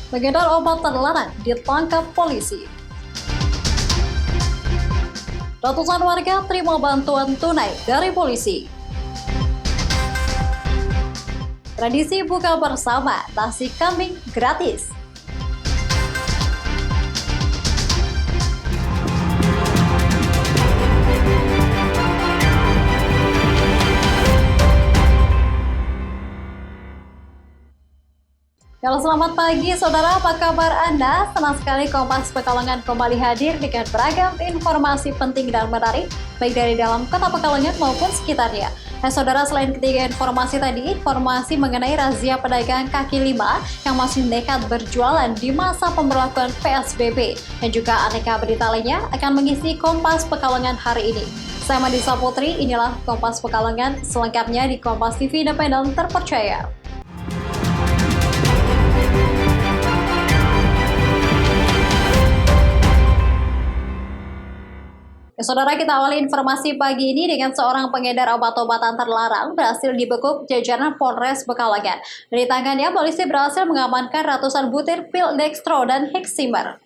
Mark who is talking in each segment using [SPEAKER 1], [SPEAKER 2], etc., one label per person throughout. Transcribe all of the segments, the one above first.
[SPEAKER 1] Pengedar obat terlarang ditangkap polisi. Ratusan warga terima bantuan tunai dari polisi. Tradisi buka bersama, nasi kambing gratis. Halo, selamat pagi saudara, apa kabar Anda? Senang sekali Kompas Pekalongan kembali hadir dengan beragam informasi penting dan menarik, baik dari dalam kota Pekalongan maupun sekitarnya. Nah saudara, selain ketiga informasi tadi, informasi mengenai razia pedagang kaki lima yang masih nekat berjualan di masa pemberlakuan PSBB, dan juga aneka berita lainnya akan mengisi Kompas Pekalongan hari ini. Saya Madisa Putri, inilah Kompas Pekalongan, selengkapnya di Kompas TV Independen Terpercaya. Saudara, kita awali informasi pagi ini dengan seorang pengedar obat-obatan terlarang berhasil dibekuk jajaran Polres Pekalongan. Dari tangannya, polisi berhasil mengamankan ratusan butir pil dextro dan heximer.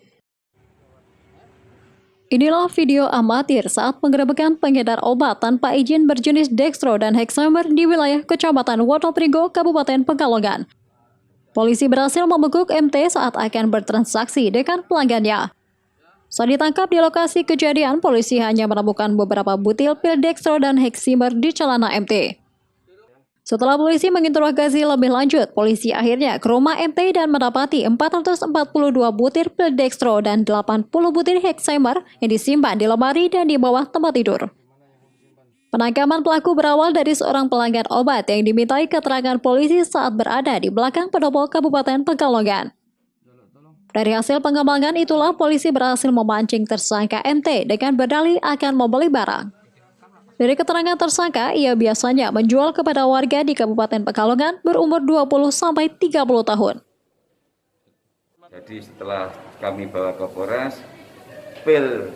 [SPEAKER 1] Inilah video amatir saat penggerebekan pengedar obat tanpa izin berjenis dextro dan heximer di wilayah Kecamatan Wonoprigo, Kabupaten Pekalongan. Polisi berhasil membekuk MT saat akan bertransaksi dengan pelanggannya. Saat ditangkap di lokasi kejadian, polisi hanya menemukan beberapa butil pil dextro dan heximer di celana MT. Setelah polisi menginterogasi lebih lanjut, polisi akhirnya ke rumah MT dan mendapati 442 butir pil dextro dan 80 butir heximer yang disimpan di lemari dan di bawah tempat tidur. Penangkapan pelaku berawal dari seorang pelanggan obat yang dimintai keterangan polisi saat berada di belakang pendopo Kabupaten Pekalongan. Dari hasil pengembangan itulah polisi berhasil memancing tersangka MT dengan berdalih akan membeli barang. Dari keterangan tersangka, ia biasanya menjual kepada warga di Kabupaten Pekalongan berumur 20-30 tahun.
[SPEAKER 2] Jadi setelah kami bawa ke Polres, pil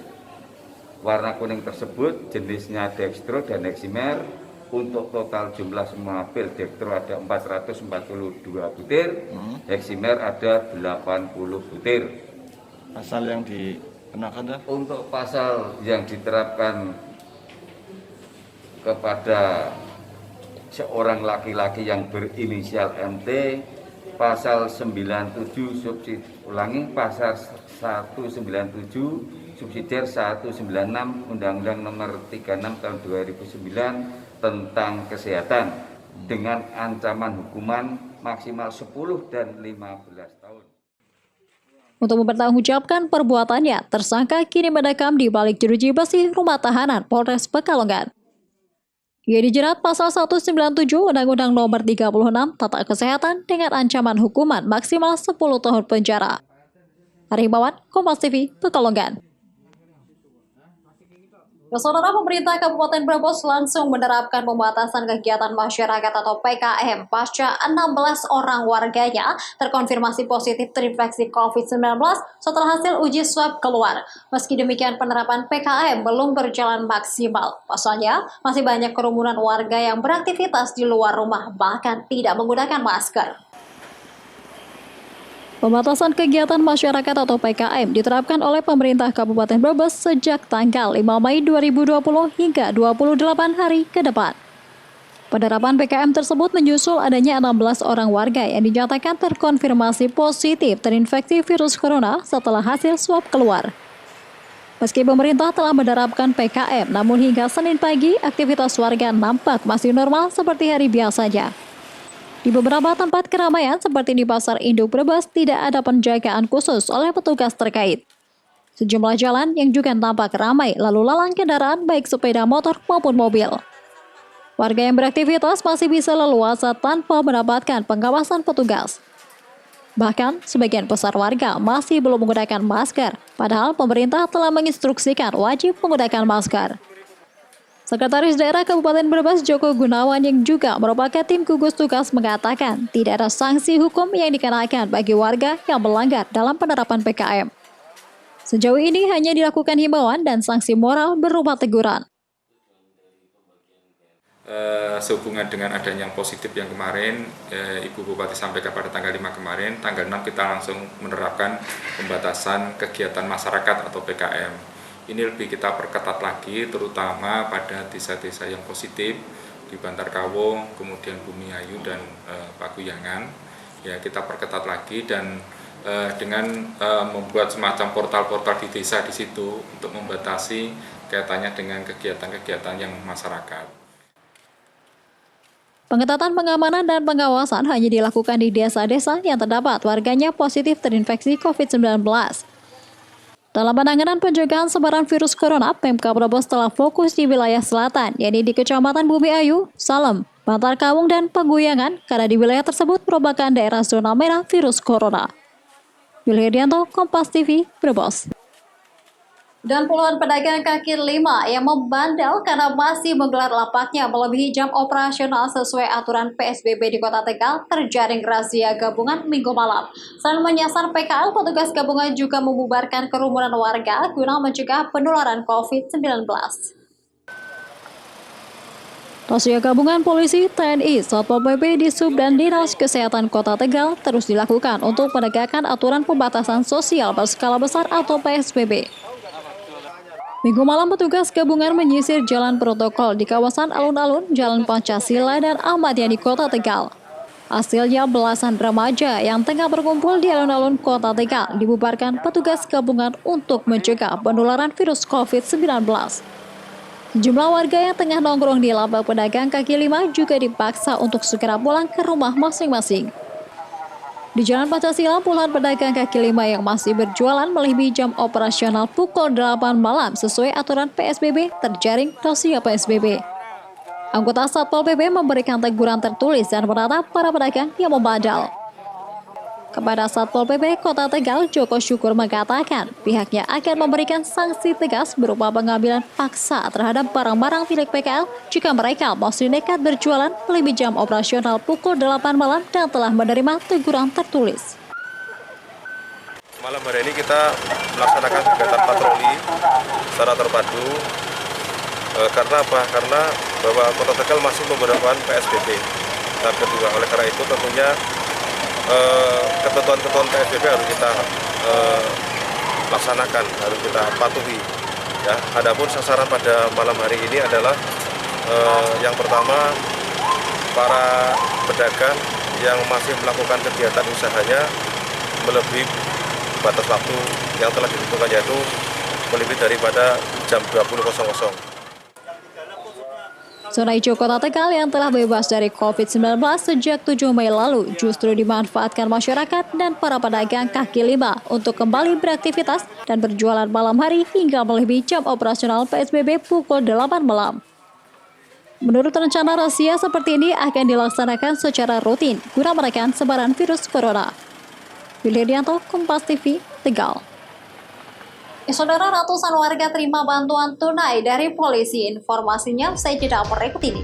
[SPEAKER 2] warna kuning tersebut jenisnya dextro dan heximer. Untuk total jumlah semua pil dextro ada 442 butir, heximer ada 80 butir.
[SPEAKER 3] Pasal yang dikenakan?
[SPEAKER 2] Untuk pasal yang diterapkan kepada seorang laki-laki yang berinisial MT, pasal 97 pasal 197 subsidiar 196 Undang-Undang Nomor 36 Tahun 2009 tentang kesehatan dengan ancaman hukuman maksimal 10 dan 15 tahun.
[SPEAKER 1] Untuk mempertanggungjawabkan perbuatannya, tersangka kini mendekam di balik jeruji besi rumah tahanan Polres Pekalongan. Ia dijerat pasal 197 Undang-Undang Nomor 36 Tata Kesehatan dengan ancaman hukuman maksimal 10 tahun penjara. Harimawan, Kompas TV, Pekalongan. Saudara, pemerintah Kabupaten Brebes langsung menerapkan pembatasan kegiatan masyarakat atau PKM pasca 16 orang warganya terkonfirmasi positif terinfeksi COVID-19 setelah hasil uji swab keluar. Meski demikian, penerapan PKM belum berjalan maksimal. Pasalnya, masih banyak kerumunan warga yang beraktivitas di luar rumah, bahkan tidak menggunakan masker. Pembatasan kegiatan masyarakat atau PKM diterapkan oleh pemerintah Kabupaten Brebes sejak tanggal 5 Mei 2020 hingga 28 hari ke depan. Penerapan PKM tersebut menyusul adanya 16 orang warga yang dinyatakan terkonfirmasi positif terinfeksi virus corona setelah hasil swab keluar. Meski pemerintah telah menerapkan PKM, namun hingga Senin pagi aktivitas warga nampak masih normal seperti hari biasanya. Di beberapa tempat keramaian seperti di Pasar Induk Brebes tidak ada penjagaan khusus oleh petugas terkait. Sejumlah jalan yang juga tampak ramai lalu lalang kendaraan baik sepeda motor maupun mobil. Warga yang beraktivitas masih bisa leluasa tanpa mendapatkan pengawasan petugas. Bahkan sebagian besar warga masih belum menggunakan masker, padahal pemerintah telah menginstruksikan wajib menggunakan masker. Sekretaris Daerah Kabupaten Brebes Joko Gunawan yang juga merupakan tim gugus tugas mengatakan tidak ada sanksi hukum yang dikenakan bagi warga yang melanggar dalam penerapan PKM. Sejauh ini hanya dilakukan himbauan dan sanksi moral berupa teguran.
[SPEAKER 4] Sehubungan dengan adanya yang positif yang kemarin, Ibu Bupati sampaikan pada tanggal 5 kemarin, tanggal 6 kita langsung menerapkan pembatasan kegiatan masyarakat atau PKM. Ini lebih kita perketat lagi, terutama pada desa-desa yang positif di Bantar Kawung, kemudian Bumiayu dan Paguyangan. Ya, kita perketat lagi dan dengan membuat semacam portal-portal di desa di situ untuk membatasi kaitannya dengan kegiatan-kegiatan yang masyarakat.
[SPEAKER 1] Pengetatan pengamanan dan pengawasan hanya dilakukan di desa-desa yang terdapat warganya positif terinfeksi COVID-19. Dalam penanganan pencegahan sebaran virus corona, Pemkab Brebes telah fokus di wilayah selatan, yakni di Kecamatan Bumiayu, Salem, Bantar Kawung, dan Paguyangan, karena di wilayah tersebut merupakan daerah zona merah virus corona. Yuli Hedianto, Kompas TV, Brebes. Dan puluhan pedagang kaki lima yang membandel karena masih menggelar lapaknya melebihi jam operasional sesuai aturan PSBB di Kota Tegal terjaring razia gabungan Minggu malam. Selain menyasar PKL, petugas gabungan juga membubarkan kerumunan warga guna mencegah penularan COVID-19. Razia gabungan polisi, TNI, Satpol PP di Sub dan Dinas Kesehatan Kota Tegal terus dilakukan untuk menegakkan aturan pembatasan sosial berskala besar atau PSBB. Minggu malam petugas gabungan menyisir jalan protokol di kawasan alun-alun, Jalan Pancasila dan Ahmad Yani Kota Tegal. Hasilnya belasan remaja yang tengah berkumpul di alun-alun Kota Tegal dibubarkan petugas gabungan untuk mencegah penularan virus COVID-19. Sejumlah warga yang tengah nongkrong di lapak pedagang kaki lima juga dipaksa untuk segera pulang ke rumah masing-masing. Di Jalan Pancasila, puluhan pedagang kaki lima yang masih berjualan melebihi jam operasional pukul 8 malam sesuai aturan PSBB terjaring razia PSBB. Anggota Satpol PP memberikan teguran tertulis dan menatap para pedagang yang membandel. Kepada Satpol PP Kota Tegal, Joko Syukur mengatakan pihaknya akan memberikan sanksi tegas berupa pengambilan paksa terhadap barang-barang milik PKL jika mereka masih nekat berjualan melebihi jam operasional pukul 8 malam dan telah menerima teguran tertulis.
[SPEAKER 5] Malam hari ini kita melaksanakan kegiatan patroli secara terpadu. Karena apa? Karena bahwa Kota Tegal masih memberlakukan PSBB. Dan kedua, oleh karena itu tentunya ketentuan-ketentuan PSBB harus kita laksanakan, harus kita patuhi. Ya, adapun sasaran pada malam hari ini adalah yang pertama para pedagang yang masih melakukan kegiatan usahanya melebihi batas waktu yang telah ditentukan, yaitu melebihi daripada jam 20.00.
[SPEAKER 1] Zona hijau Kota Tegal yang telah bebas dari COVID-19 sejak 7 Mei lalu justru dimanfaatkan masyarakat dan para pedagang kaki lima untuk kembali beraktivitas dan berjualan malam hari hingga melebihi jam operasional PSBB pukul 8 malam. Menurut rencana razia seperti ini akan dilaksanakan secara rutin guna menekan sebaran virus corona. Yuli Hedianto, Kompas TV, Tegal. Saudara, ratusan warga terima bantuan tunai dari polisi. Informasinya usai jeda berikut ini.